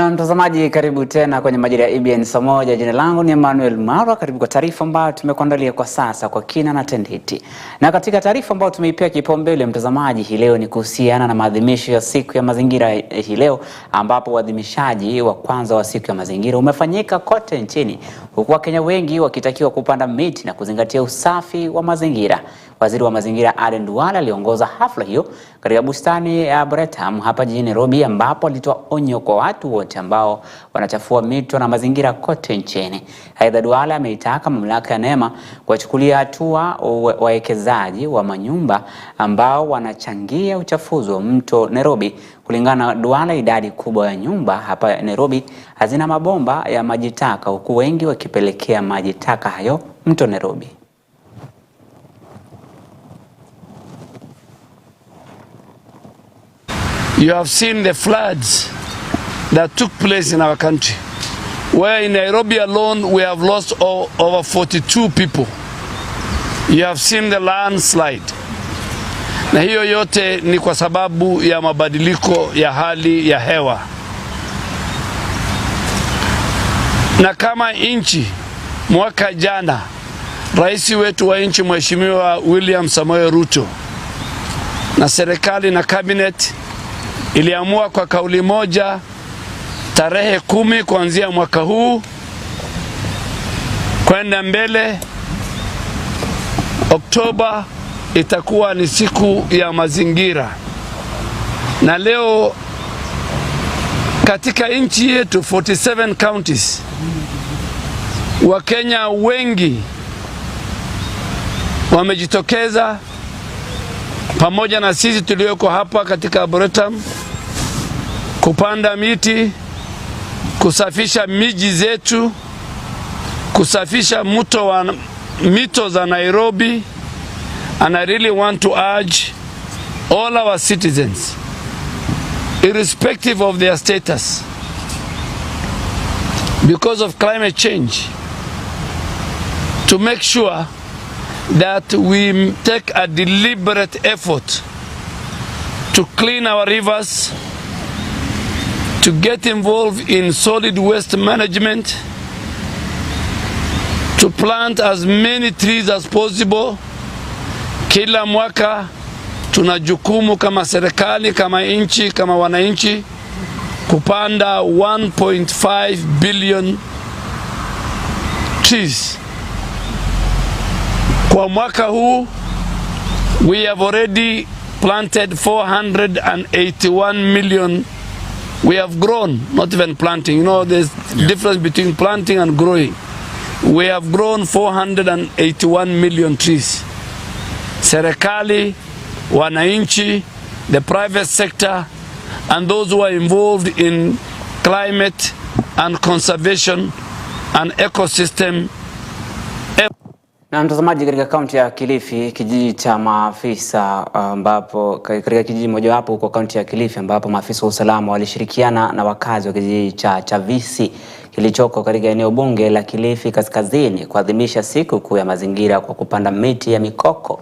Na mtazamaji, karibu tena kwenye majira ya IBN Saamoja. Jina langu ni Emmanuel Marwa. Karibu kwa taarifa ambayo tumekuandalia kwa sasa kwa kina na tendeti. Na katika taarifa ambayo tumeipea kipaumbele mtazamaji hii leo ni kuhusiana na maadhimisho ya siku ya mazingira hii leo, ambapo uadhimishaji wa kwanza wa siku ya mazingira umefanyika kote nchini, huku Wakenya wengi wakitakiwa kupanda miti na kuzingatia usafi wa mazingira. Waziri wa mazingira Aden Duale aliongoza hafla hiyo katika bustani ya Bretam hapa jijini Nairobi, ambapo alitoa onyo kwa watu wote ambao wanachafua mito na mazingira kote nchini. Aidha, Duale ameitaka mamlaka ya NEMA kuwachukulia hatua wawekezaji wa manyumba ambao wanachangia uchafuzi wa mto Nairobi. Kulingana na Duale, idadi kubwa ya nyumba hapa Nairobi hazina mabomba ya maji taka, huku wengi wakipelekea maji taka hayo mto Nairobi. You have seen the floods that took place in our country, where in Nairobi alone we have lost over 42 people. You have seen the landslide. Na hiyo yote ni kwa sababu ya mabadiliko ya hali ya hewa. Na kama nchi, mwaka jana rais wetu wa nchi Mheshimiwa William Samoja Ruto na serikali na cabinet iliamua kwa kauli moja tarehe 10 kuanzia mwaka huu kwenda mbele, Oktoba itakuwa ni siku ya mazingira. Na leo katika nchi yetu 47 counties, Wakenya wengi wamejitokeza pamoja na sisi tulioko hapa katika Bretam kupanda miti, kusafisha miji zetu, kusafisha mito za Nairobi. And I really want to urge all our citizens, irrespective of their status, because of climate change, to make sure that we take a deliberate effort to clean our rivers, to get involved in solid waste management, to plant as many trees as possible. Kila mwaka tuna jukumu kama serikali, kama nchi, kama wananchi kupanda 1.5 billion trees. Kwa mwaka huu we have already planted 481 million. We have grown, not even planting. You know, there's difference between planting and growing. We have grown 481 million trees. Serikali, wananchi, the private sector, and those who are involved in climate and conservation and ecosystem. Na mtazamaji, katika kaunti ya Kilifi, kijiji cha maafisa ambapo katika kijiji mojawapo huko kaunti ya Kilifi, ambapo maafisa wa usalama walishirikiana na wakazi wa kijiji cha Chavisi kilichoko katika eneo bunge la Kilifi Kaskazini kuadhimisha siku kuu ya mazingira kwa kupanda miti ya mikoko.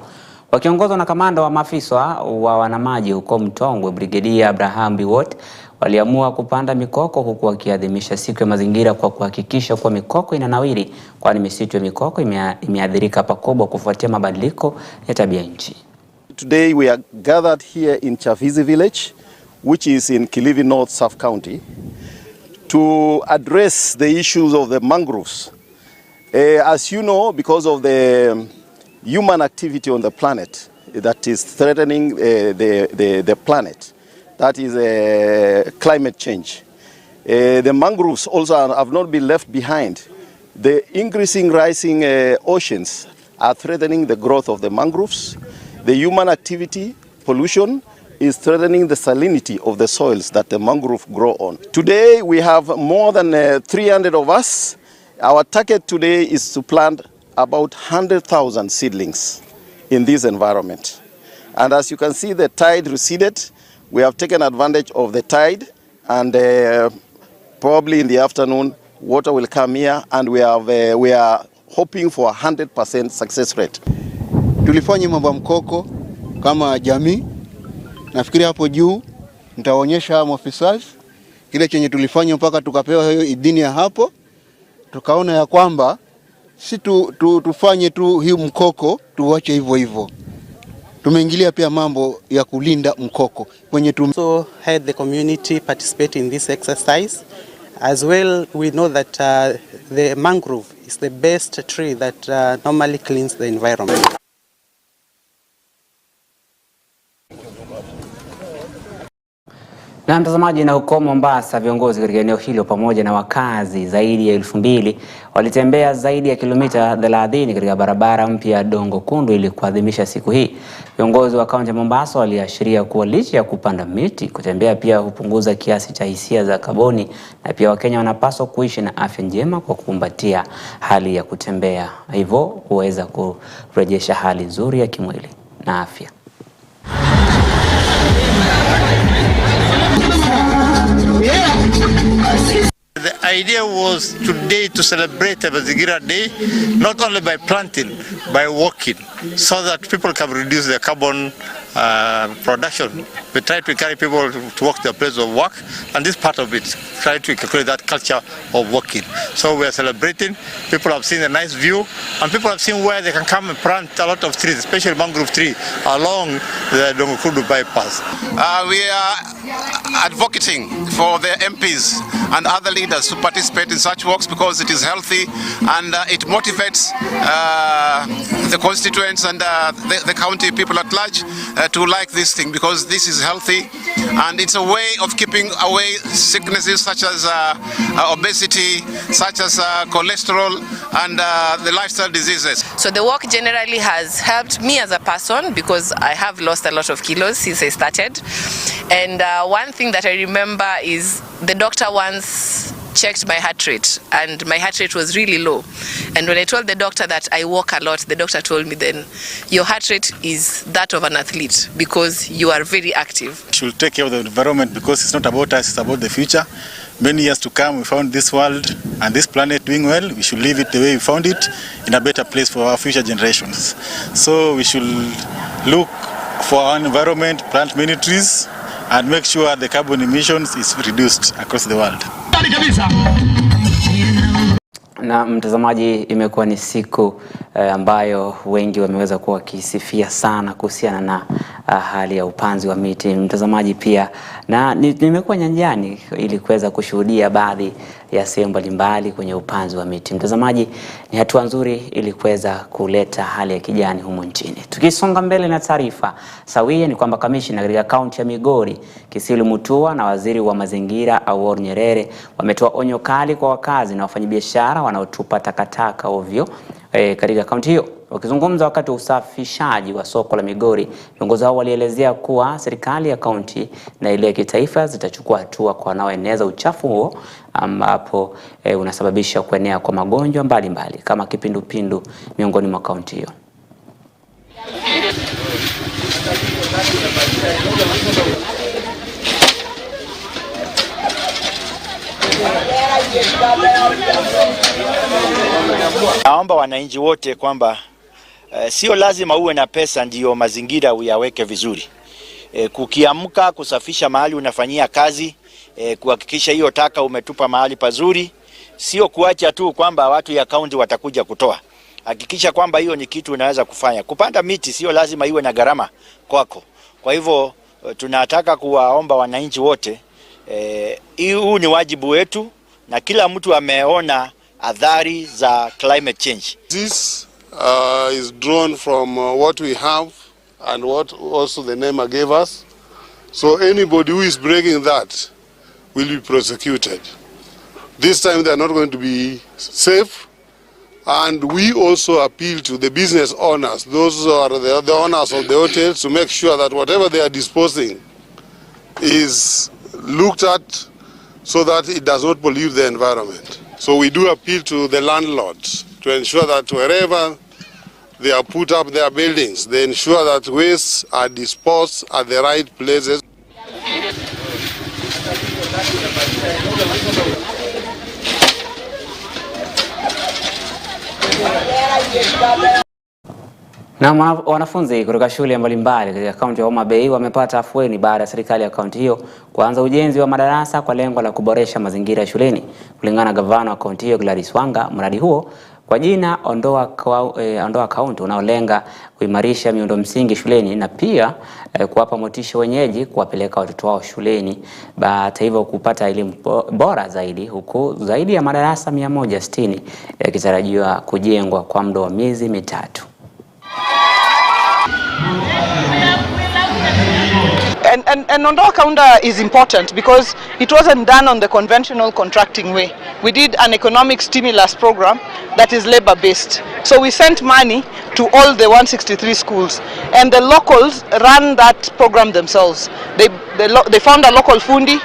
Wakiongozwa na kamanda wa maafisa wa wanamaji huko Mtongwe, Brigedia Abraham Biwot, waliamua kupanda mikoko huku wakiadhimisha siku ya mazingira kwa kuhakikisha kuwa mikoko inanawiri, kwani misitu ya mikoko imeathirika pakubwa kufuatia mabadiliko ya tabia nchi. Today we are gathered here in Chavisi village, which is in Kilifi North Sub-County, to address the issues of the mangroves. As you know, because of the human activity on the planet that is threatening the planet, that is climate change. The mangroves also have not been left behind. The rising oceans are threatening the growth of the mangroves. The human activity, pollution, is threatening the salinity of the soils that the mangrove grow on. Today we have more than 300 of us. Our target today is to plant about 100,000 seedlings in this environment. And as you can see, the tide receded. We have taken advantage of the tide, and probably in the afternoon water will come here, and we are hoping for a 100% success rate. Tulifanya mambo ya mkoko kama jamii. Nafikiri hapo juu nitaonyesha maofisa Kile chenye tulifanya mpaka tukapewa hiyo idhini ya hapo, tukaona ya kwamba si tufanye tu hii mkoko tuache hivyo hivyo. Tumeingilia pia mambo ya kulinda mkoko kwenye So had the community participate in this exercise. As well, we know that the mangrove is the best tree that normally cleans the environment. Na mtazamaji, na huko Mombasa, viongozi katika eneo hilo pamoja na wakazi zaidi ya 2000 walitembea zaidi ya kilomita 30 katika barabara mpya ya Dongo Kundu ili kuadhimisha siku hii. Viongozi wa kaunti ya Mombasa waliashiria kuwa licha ya kupanda miti, kutembea pia hupunguza kiasi cha hisia za kaboni, na pia Wakenya wanapaswa kuishi na afya njema kwa kukumbatia hali ya kutembea, hivyo huweza kurejesha hali nzuri ya kimwili na afya. The idea was today to celebrate the Mazingira Day, not only by planting, by walking, so that people can reduce their carbon production. We try to encourage people to walk to their place of work, and this part of it, try to create that culture of walking. So we are celebrating. People have seen a nice view, and people have seen where they can come and plant a lot of trees, especially mangrove tree, along the Dongo Kundu bypass. We are advocating for the MPs and other leaders to participate in such walks because it is healthy and it motivates the constituents and the county people at large to like this thing, because this is healthy and it's a way of keeping away sicknesses such as obesity, such as cholesterol and the lifestyle diseases. So the walk generally has helped me as a person because I have lost a lot of kilos since I started. And one thing that I remember is the doctor once checked my heart rate and my heart rate was really low. And when I told the doctor that I walk a lot, the doctor told me then, your heart rate is that of an athlete because you are very active. We should take care of the environment because it's not about us, it's about the future. Many years to come, we found this world and this planet doing well. We should leave it the way we found it, in a better place for our future generations. So we should look for our environment, plant many trees, and make sure the carbon emissions is reduced across the world. Na mtazamaji, imekuwa ni siku ambayo wengi wameweza kuwa wakisifia sana kuhusiana na hali ya upanzi wa miti. Mtazamaji pia, na nimekuwa nyanjani ili kuweza kushuhudia baadhi ya sehemu mbalimbali kwenye upanzi wa miti. Mtazamaji, ni hatua nzuri ili kuweza kuleta hali ya kijani humu nchini. Tukisonga mbele na taarifa sawia, ni kwamba kamishna katika kaunti ya Migori Kisilu Mutua na waziri wa mazingira Awor Nyerere wametoa onyo kali kwa wakazi na wafanyabiashara wanaotupa takataka ovyo katika kaunti hiyo. Wakizungumza wakati wa usafishaji wa soko la Migori, viongozi hao walielezea kuwa serikali ya kaunti na ile ya kitaifa zitachukua hatua kwa wanaoeneza uchafu huo ambapo unasababisha kuenea kwa magonjwa mbalimbali kama kipindupindu miongoni mwa kaunti hiyo. Naomba wananchi wote kwamba sio lazima uwe na pesa ndio mazingira uyaweke vizuri. Kukiamka kusafisha mahali unafanyia kazi, kuhakikisha hiyo taka umetupa mahali pazuri, sio kuacha tu kwamba watu ya kaunti watakuja kutoa. Hakikisha kwamba hiyo ni kitu unaweza kufanya. Kupanda miti sio lazima iwe na gharama kwako. Kwa hivyo tunataka kuwaomba wananchi wote, huu ni wajibu wetu na kila mtu ameona adhari za climate change. This is drawn from what we have and what also the NEMA gave us. So anybody who is breaking that will be prosecuted. This time they are not going to be safe, and we also appeal to the business owners, those who are the owners of the hotels, to make sure that whatever they are disposing is looked at so that it does not pollute the environment. So we do appeal to the landlords to ensure that wherever they are put up their buildings, they ensure that wastes are disposed at the right places. Na wanafunzi kutoka shule mbalimbali katika kaunti ya Homa Bay wamepata afueni baada ya serikali ya kaunti hiyo kuanza ujenzi wa madarasa kwa lengo la kuboresha mazingira ya shuleni. Kulingana na gavana wa kaunti hiyo Gladys Wanga, mradi huo kwa jina Ondoa Kaunti unaolenga kuimarisha miundo msingi shuleni na pia kuwapa motisha wenyeji kuwapeleka watoto wao shuleni, hata hivyo kupata elimu bora zaidi, huku zaidi ya madarasa 160 yakitarajiwa kujengwa kwa muda wa miezi mitatu. And Ondoa Kaunti is important because it wasn't done on the conventional contracting way. We did an economic stimulus program that is labor-based. So we sent money to all the 163 schools, and the locals ran that program themselves. They found a local fundi,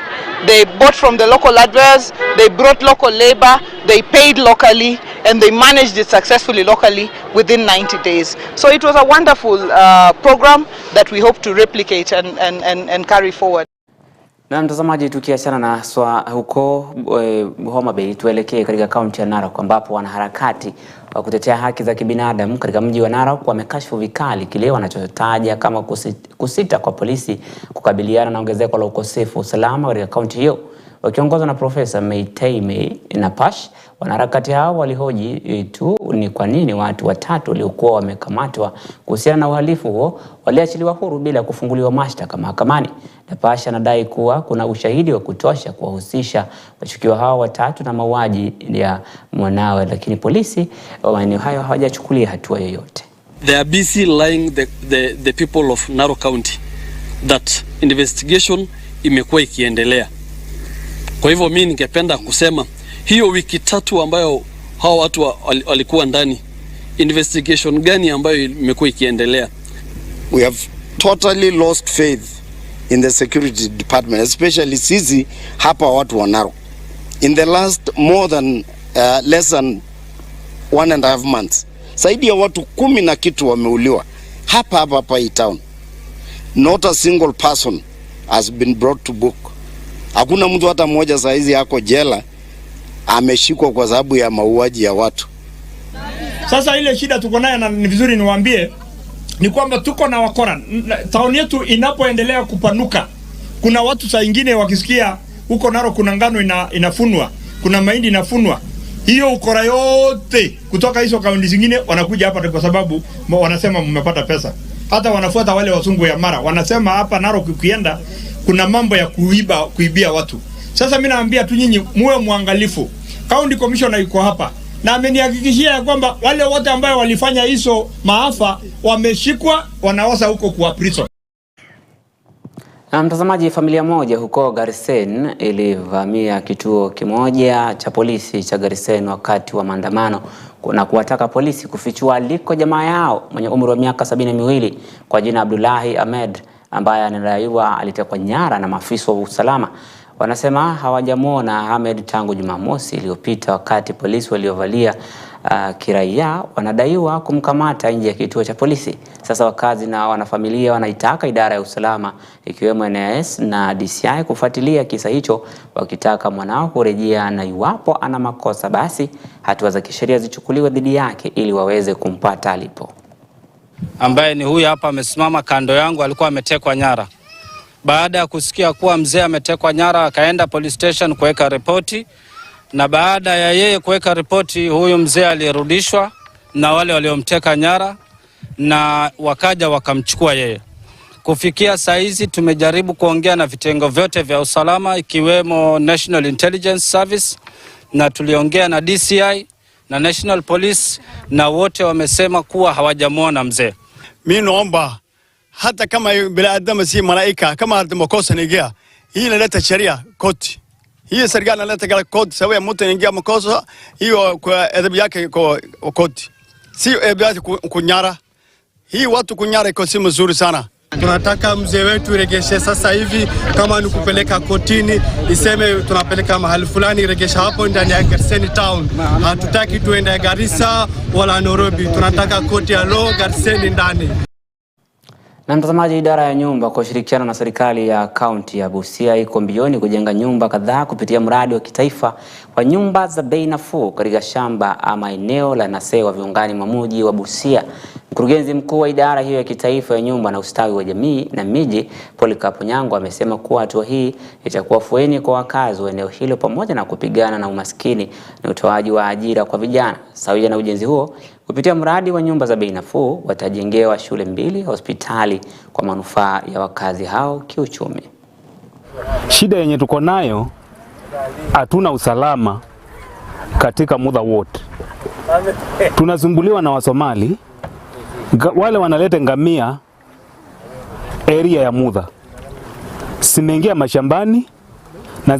they bought from the local adverts, they brought local labor, they paid locally, and they managed it successfully locally within 90 days. So it was a wonderful program that we hope to replicate and carry forward. Na mtazamaji, tukiachana na huko Homa Bay, tuelekee katika kaunti ya Narok ambapo wanaharakati wa kutetea haki za kibinadamu katika mji wa Narok wamekashifu vikali kile wanachotaja kama kusita kwa polisi kukabiliana na ongezeko la ukosefu wa usalama katika kaunti hiyo. Wakiongozwa na Profesa Meitei Napash, wanaharakati hao walihoji tu ni kwa nini watu watatu waliokuwa wamekamatwa kuhusiana na uhalifu huo waliachiliwa huru bila kufunguliwa mashtaka mahakamani. Napash anadai kuwa kuna ushahidi wa kutosha kuwahusisha washukiwa hao watatu na mauaji ya mwanawe, lakini polisi wa maeneo hayo hawajachukulia hatua yoyote. They are busy lying the people of Narok County that investigation imekuwa ikiendelea. Kwa hivyo mimi ningependa kusema hiyo wiki tatu ambayo hao watu walikuwa ndani, investigation gani ambayo imekuwa ikiendelea? We have totally lost faith in the security department, especially sisi hapa watu wa Narok. In the last less than 1.5 months, zaidi ya watu 10 na kitu wameuliwa hapa hii town. Not a single person has been brought to book. Hakuna mtu hata mmoja saa hizi yako jela ameshikwa kwa sababu ya mauaji ya watu. Sasa ile shida tuko nayo, na ni vizuri niwaambie, ni kwamba tuko na wakora. Town yetu inapoendelea kupanuka, kuna watu saa nyingine wakisikia huko Narok kuna ngano inafunwa, kuna mahindi inafunwa, hiyo ukora yote kutoka hizo kaunti zingine wanakuja hapa kwa sababu wanasema mmepata pesa. Hata wanafuata wale wasungu ya mara, wanasema hapa Narok ukienda kuna mambo ya kuibia watu. Sasa mimi naambia tu nyinyi muwe muangalifu. County Commissioner yuko hapa na amenihakikishia ya kwamba wale wote ambao walifanya hizo maafa wameshikwa, wanaosa huko kwa prison. Na mtazamaji, familia moja huko Garsen ilivamia kituo kimoja cha polisi cha Garsen wakati wa maandamano na kuwataka polisi kufichua aliko jamaa yao mwenye umri wa miaka 72 kwa jina Abdullahi Ahmed, ambaye anadaiwa alitekwa nyara na maafisa wa usalama. Wanasema hawajamuona Ahmed tangu Jumamosi iliyopita, wakati polisi waliovalia kiraia wanadaiwa kumkamata nje ya kituo cha polisi. Sasa wakazi na wanafamilia wanaitaka idara ya usalama ikiwemo NIS na DCI kufuatilia kisa hicho, wakitaka mwanao kurejea, na iwapo ana makosa basi hatua za kisheria zichukuliwe dhidi yake ili waweze kumpata alipo. Ambaye ni huyu hapa amesimama kando yangu, alikuwa ametekwa nyara. Baada ya kusikia kuwa mzee ametekwa nyara, akaenda police station kuweka ripoti, na baada ya yeye kuweka ripoti, huyu mzee alirudishwa na wale waliomteka nyara na wakaja wakamchukua yeye. Kufikia saa hizi tumejaribu kuongea na vitengo vyote vya usalama ikiwemo National Intelligence Service, na tuliongea na DCI na National Police, na wote wamesema kuwa hawajamuona mzee. Mimi naomba hata kama binadamu si malaika, kama makosa nigia, hii inaleta sheria koti. Hii serikali inaleta koti, sawa mtu anaingia makosa hiyo kwa adhabu yake kwa koti. Si adhabu yake kunyara. Hii watu kunyara iko si mzuri sana. Tunataka mzee wetu regeshe sasa hivi, kama ni kupeleka kotini iseme tunapeleka mahali fulani, regesha hapo ndani ya Garsen town. Hatutaki tuende Garissa wala Nairobi, tunataka koti ya law Garsen ndani. Na mtazamaji, idara ya nyumba kwa ushirikiano na serikali ya kaunti ya Busia iko mbioni kujenga nyumba kadhaa kupitia mradi wa kitaifa wa nyumba za bei nafuu katika shamba ama eneo la Nasewa viungani mwa mji wa Busia. Mkurugenzi mkuu wa idara hiyo ya kitaifa ya nyumba na ustawi wa jamii na miji, Polycarp Nyango, amesema kuwa hatua hii itakuwa fueni kwa wakazi wa eneo hilo pamoja na kupigana na umaskini na utoaji wa ajira kwa vijana. Sawia na ujenzi huo, kupitia mradi wa nyumba za bei nafuu, watajengewa shule 2, hospitali kwa manufaa ya wakazi hao kiuchumi. Shida yenye tuko nayo, hatuna usalama katika muda wote. Tunasumbuliwa na Wasomali, wale wanaleta ngamia area ya Mudha, zimeingia mashambani na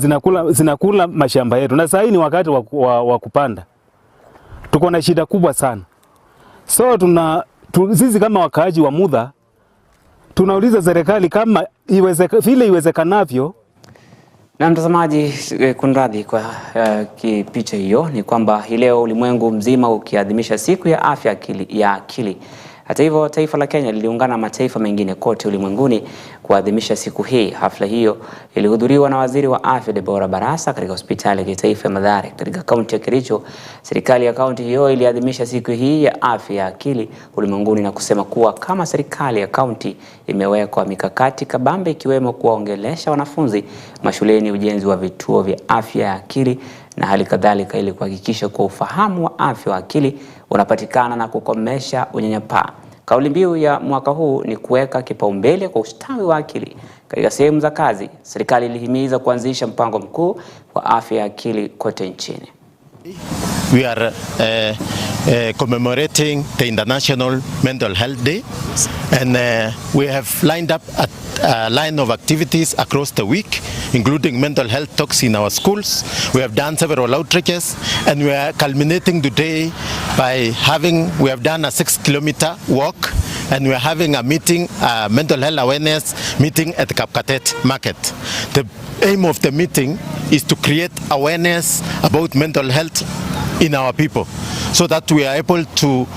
zinakula mashamba yetu, na sasa ni wakati wa kupanda. Tuko na shida kubwa sana. So sisi kama wakaaji wa Mudha tunauliza serikali kama vile iwezekanavyo. Na mtazamaji, kunradhi kwa picha hiyo, ni kwamba hii leo ulimwengu mzima ukiadhimisha siku ya afya ya akili. Hata hivyo, taifa la Kenya liliungana na mataifa mengine kote ulimwenguni kuadhimisha siku hii. Hafla hiyo ilihudhuriwa na Waziri wa Afya Deborah Barasa katika hospitali ya kitaifa ya Mathare katika kaunti ya Kericho. Serikali ya kaunti hiyo iliadhimisha siku hii ya afya ya akili ulimwenguni na kusema kuwa kama serikali ya kaunti imewekwa mikakati kabambe, ikiwemo kuwaongelesha wanafunzi mashuleni, ujenzi wa vituo vya afya ya akili na hali kadhalika, ili kuhakikisha kuwa ufahamu wa afya wa akili unapatikana na kukomesha unyanyapaa. Kauli mbiu ya mwaka huu ni kuweka kipaumbele kwa ustawi wa akili katika sehemu za kazi. Serikali ilihimiza kuanzisha mpango mkuu wa afya ya akili kote nchini. We are commemorating the International Mental Health Day, and we have lined up a line of activities across the week, including mental health talks in our schools. We have done several outreaches, and we are culminating today by we have done a 6-kilometer walk, and we are having a meeting, a mental health awareness meeting at Kapkatet Market. The aim of the meeting is to create awareness about mental health in our people, so that we are able to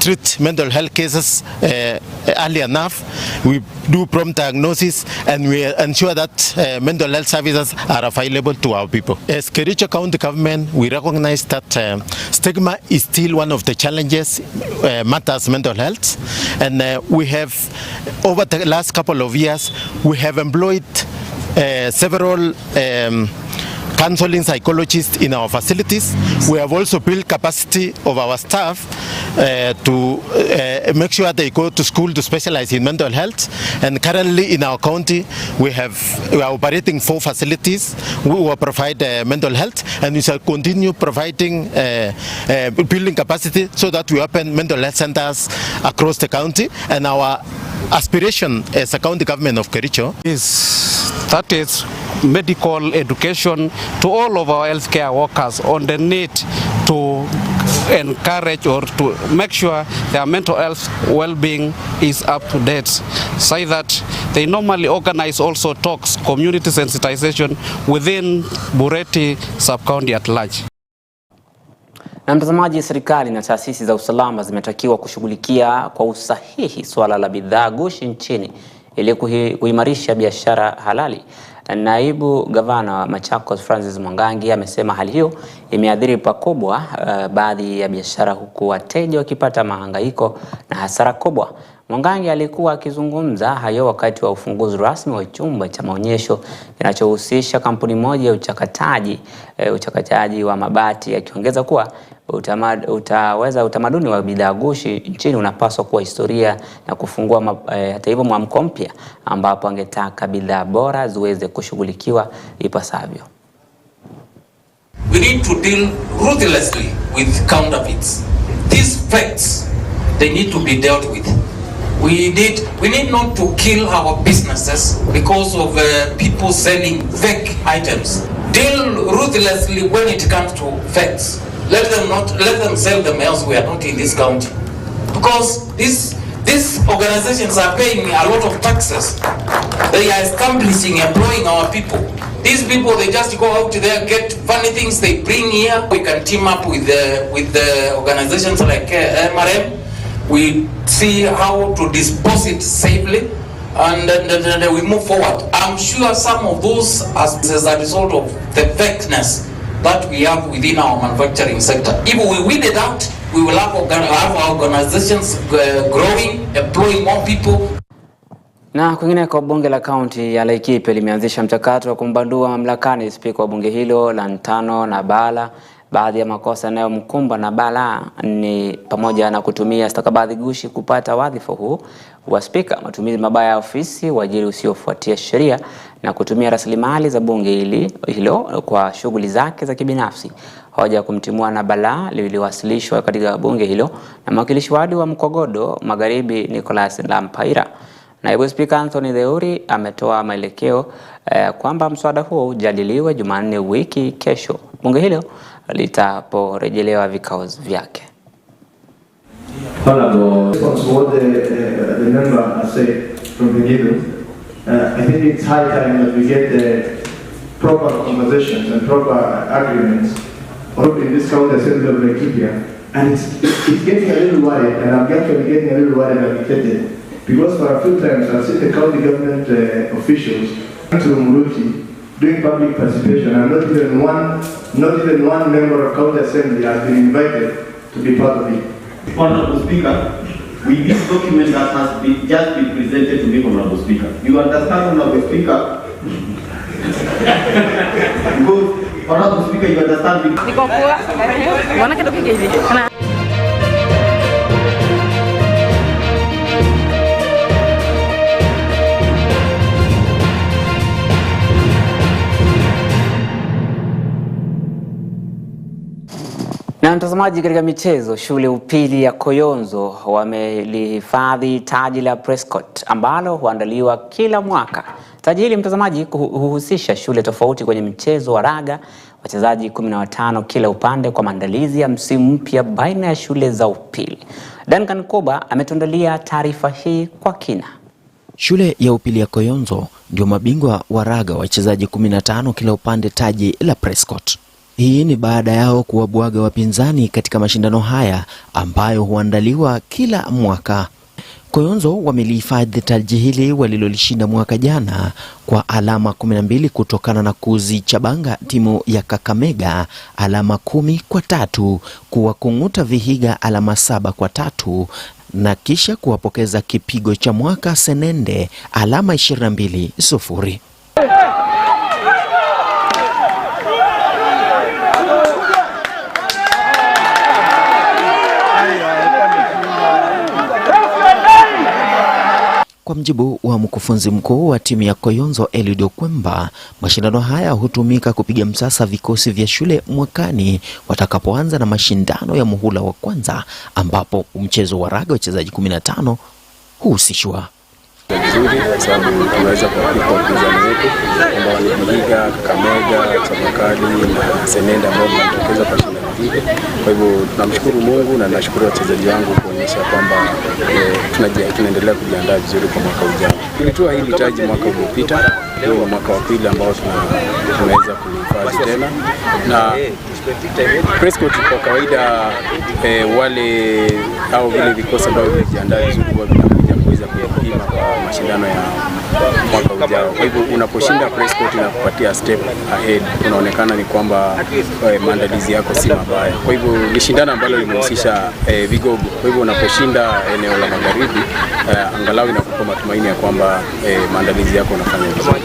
treat mental health cases early enough. We do prompt diagnosis, and we ensure that mental health services are available to our people. As Kericho County Government, we recognize that stigma is still one of the challenges matters mental health, and we have, over the last couple of years, we have employed several counseling psychologists in our facilities. We have also built capacity of our staff to make sure they go to school to specialize in mental health. And currently in our county, we are operating 4 facilities who will provide mental health, and we shall continue providing building capacity so that we open mental health centers across the county. And our aspiration as a county government of Kericho that is medical education to all of our healthcare workers on the need to encourage or to make sure their mental health well-being is up to date, so that they normally organize also talks, community sensitization within Bureti sub-county at large. Na mtazamaji, serikali na taasisi za usalama zimetakiwa kushughulikia kwa usahihi swala la bidhaa gushi nchini ili kuimarisha biashara halali. Naibu Gavana wa Machakos Francis Mwangangi amesema hali hiyo imeathiri pakubwa baadhi ya biashara, huku wateja wakipata mahangaiko na hasara kubwa. Mwangangi alikuwa akizungumza hayo wakati wa ufunguzi rasmi wa chumba cha maonyesho kinachohusisha kampuni moja ya uchakataji wa mabati, akiongeza kuwa utamaduni wa bidhaa gushi nchini unapaswa kuwa historia na kufungua hata hivyo mwamko mpya ambapo angetaka bidhaa bora ziweze kushughulikiwa ipasavyo. We need to deal ruthlessly with counterfeits. These facts, they need to be dealt with. We need not to kill our businesses because of people selling fake items. Deal ruthlessly when it comes to facts. Let them sell them elsewhere, not in this county. Because these organizations are paying a lot of taxes. They are establishing, employing our people. These people, they just go out there, get funny things they bring here. We can team up with the organizations like MRM. We see how to dispose it safely, and then we move forward. I'm sure some of those as a result of the fakeness that we have within our manufacturing sector. If we weed it out, We will have our organizations growing, employing more people. Na kwingineko, bunge la kaunti ya Laikipia limeanzisha mchakato wa kumbandua mamlakani spika wa bunge hilo la Ntano Nabala. Baadhi ya makosa yanayomkumba Nabala ni pamoja na kutumia stakabadhi gushi kupata wadhifa huu wa spika, matumizi mabaya ya ofisi, uajiri usiofuatia sheria na kutumia rasilimali za bunge hilo kwa shughuli zake za kibinafsi. Hoja ya kumtimua Nabala liliwasilishwa katika bunge hilo na mwakilishi wadi wa Mkogodo Magharibi Nicholas Lampaira. Naibu Spika Anthony Theuri ametoa maelekeo kwamba mswada huo ujadiliwe Jumanne wiki kesho bunge hilo litaporejelewa vikao vyake. I think it's high time that we get the proper conversations and proper agreements in this county assembly of Laikipia, and it's getting a little worried, and I'm actually getting a little worried and agitated. Because for a few times I've seen the county government officials to Muruki doing public participation, and not even one member of county assembly has been invited to be part of it. Honorable Speaker, with this document that has just been presented to me, Honorable Speaker, you understand, Honorable Speaker? Because, Honorable Speaker, you understand? Na mtazamaji, katika michezo, shule upili ya Koyonzo wamelihifadhi taji la Prescott ambalo huandaliwa kila mwaka. Taji hili mtazamaji huhusisha shule tofauti kwenye mchezo wa raga, wachezaji 15 kila upande kwa maandalizi ya msimu mpya baina ya shule za upili. Duncan Koba ametuandalia taarifa hii kwa kina. Shule ya upili ya Koyonzo ndio mabingwa wa raga, wachezaji 15 kila upande, taji la Prescott. Hii ni baada yao kuwabwaga wapinzani katika mashindano haya ambayo huandaliwa kila mwaka. Koyonzo wamelihifadhi taji hili walilolishinda mwaka jana kwa alama 12 kutokana na kuzichabanga timu ya Kakamega alama 10-3, kuwakunguta Vihiga alama 7-3 na kisha kuwapokeza kipigo cha mwaka Senende alama 22-0. Kwa mjibu wa mkufunzi mkuu wa timu ya Koyonzo Eliud Okwemba, mashindano haya hutumika kupiga msasa vikosi vya shule mwakani watakapoanza na mashindano ya muhula wa kwanza, ambapo mchezo wa raga wachezaji 15 huhusishwa. Vizuri kwa sababu tunaweza kuwapika wapinzani wetu ambao ni Vihiga, Kakamega, Chamakali na Senende ambao wanatokeza kwa shindano hili. Kwa hivyo tunamshukuru Mungu na nashukuru wachezaji wangu kuonyesha kwamba tunaendelea kujiandaa vizuri kwa mwaka ujao. Tulitoa hili taji mwaka uliopita, ndio mwaka wa pili ambao tunaweza kulihifadhi tena. Na Prescott kwa kawaida wale au vile vikosi ambavyo vimejiandaa vizuri huwa vinakuja kuweza kuyapima kwa mashindano ya mwaka ujao. Kwa hivyo unaposhinda Prescott na kupatia step ahead, unaonekana ni kwamba maandalizi yako si mabaya. Kwa hivyo ni shindano ambalo limehusisha vigogo. Kwa hivyo unaposhinda eneo la magharibi, angalau inakupa matumaini ya kwamba maandalizi yako unafanya vizuri.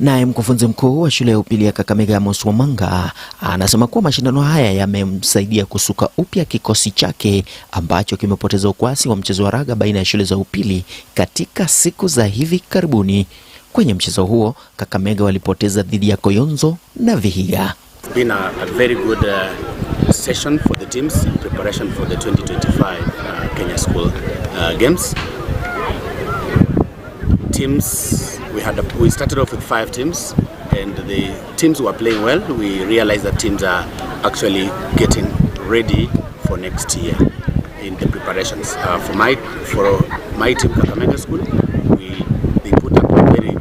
Naye mkufunzi mkuu wa shule ya upili ya Kakamega Amos Wamanga anasema kuwa mashindano haya yamemsaidia kusuka upya kikosi chake ambacho kimepoteza ukwasi wa mchezo wa raga baina ya shule za upili katika siku za hivi karibuni. Kwenye mchezo huo, Kakamega walipoteza dhidi ya Koyonzo na Vihiga. It's been a very good session for the teams in preparation for the 2025 Kenya School Games. We started off with 5 teams, and the teams were playing well. We realized that teams are actually getting ready for next year in the preparations. For my team, Kakamega School, they put up a very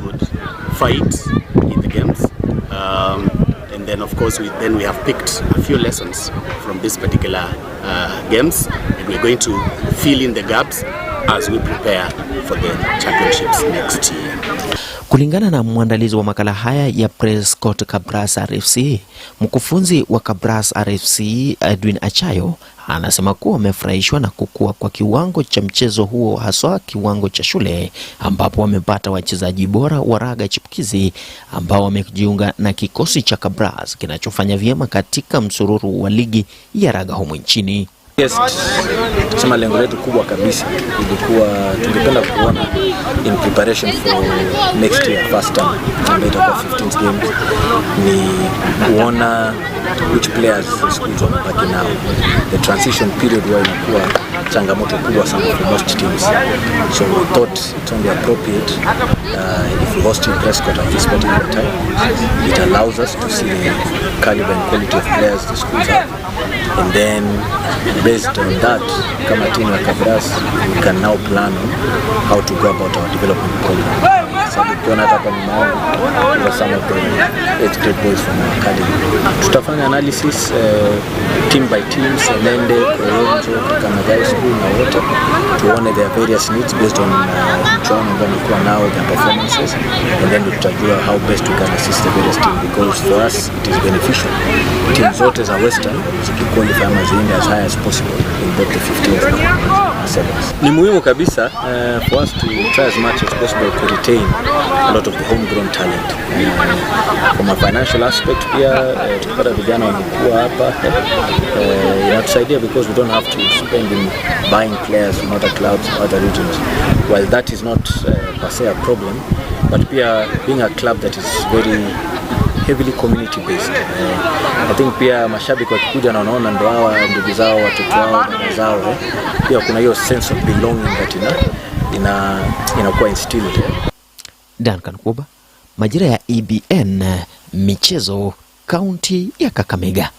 good fight in the games, and then of course we have picked a few lessons from this particular games, and we're going to fill in the gaps as we prepare for the championships next year. Kulingana na mwandalizi wa makala haya ya Prescott Kabras RFC, mkufunzi wa Kabras RFC Edwin Achayo anasema kuwa wamefurahishwa na kukua kwa kiwango cha mchezo huo, haswa kiwango cha shule, ambapo wamepata wachezaji bora wa raga chipukizi ambao wamejiunga na kikosi cha Kabras kinachofanya vyema katika msururu wa ligi ya raga humu nchini. Yes, tusema lengo letu kubwa kabisa ilikuwa tungependa kuona in preparation for next year first time ambayo itakuwa 15 games ni kuona which players schools wamebaki nao. The transition period huwa inakuwa changamoto kubwa sana for most teams, so we thought it's only appropriate if we host in Prescott at this particular time. It allows us to see the caliber and quality of players the schools have, and then based on that, kama team ya Kabras, we can now plan on how to go about our development program. Sababu tukiona hapa mnaona some of the 8th grade boys from our academy. Tutafanya analysis team by team, Senende, Koyonzo, Kakamega School na wote, tuone their various needs based on mchuano ambao wamekuwa nao, their performances, and then tutajua how best we can assist the various team, because for us it is beneficial. Teams zote za Western zikiqualify ama ziende as high as possible in both the 15th and 7th. Ni muhimu kabisa for us to try as much as possible to retain a lot of the homegrown talent. From a financial aspect pia tukipata vijana wanakuwa hapa inatusaidia, because we don't have to spend in buying players from other clubs, other regions. While that is not per se a problem, but pia being a club that is very heavily community based. I think pia mashabiki wakikuja na wanaona ndo hawa ndugu zao, watoto wao, dada zao, pia kuna hiyo sense of belonging that inakuwa instilled. Duncan Kuba, majira ya EBN michezo, kaunti ya Kakamega.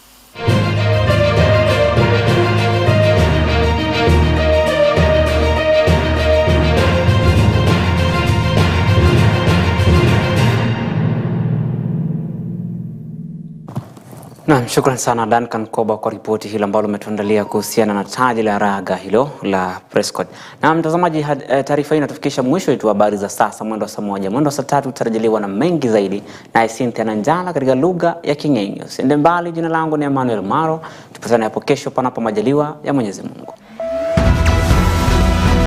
Na shukrani sana Duncan Koba kwa ripoti hilo ambalo umetuandalia kuhusiana na taji la raga hilo la Prescott. Na mtazamaji, taarifa hii inatufikisha mwisho wetu wa habari za sasa mwendo wa saa 1. Mwendo wa saa 3 tutarejelewa na mengi zaidi na Cynthia Nanjala katika lugha ya King'eng'o. Usiende mbali, jina langu ni Emmanuel Maro. Tupatane hapo kesho panapo majaliwa ya Mwenyezi Mungu.